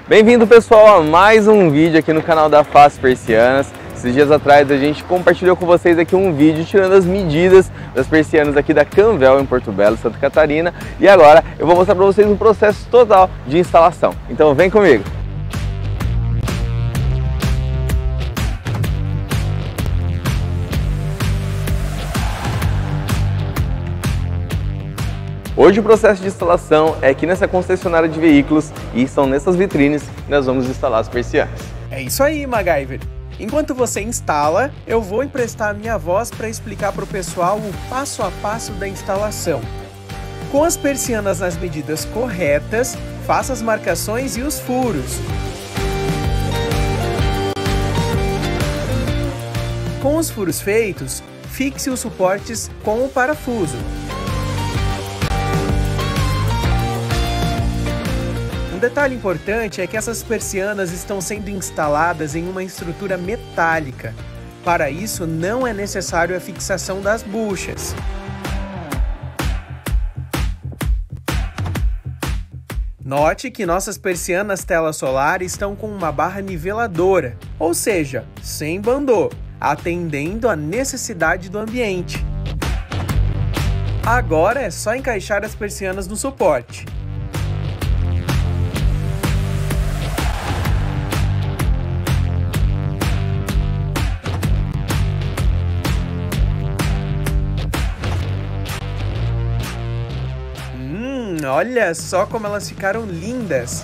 Bem-vindo, pessoal, a mais um vídeo aqui no canal da Fácil Persianas. Esses dias atrás a gente compartilhou com vocês aqui um vídeo tirando as medidas das persianas aqui da Canvel em Porto Belo, Santa Catarina. E agora eu vou mostrar para vocês um processo total de instalação. Então vem comigo! Hoje o processo de instalação é aqui nessa concessionária de veículos e são nessas vitrines que nós vamos instalar as persianas. É isso aí, MacGyver! Enquanto você instala, eu vou emprestar a minha voz para explicar para o pessoal o passo a passo da instalação. Com as persianas nas medidas corretas, faça as marcações e os furos. Com os furos feitos, fixe os suportes com o parafuso. Um detalhe importante é que essas persianas estão sendo instaladas em uma estrutura metálica. Para isso, não é necessário a fixação das buchas. Note que nossas persianas tela solar estão com uma barra niveladora, ou seja, sem bandô, atendendo à necessidade do ambiente. Agora é só encaixar as persianas no suporte. Olha só como elas ficaram lindas!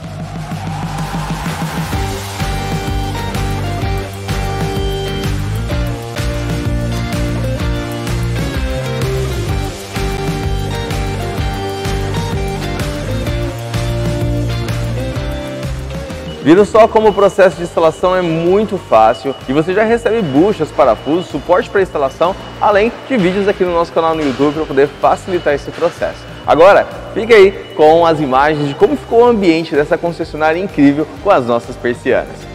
Viram só como o processo de instalação é muito fácil e você já recebe buchas, parafusos, suporte para instalação, além de vídeos aqui no nosso canal no YouTube para poder facilitar esse processo. Agora, fica aí com as imagens de como ficou o ambiente dessa concessionária incrível com as nossas persianas.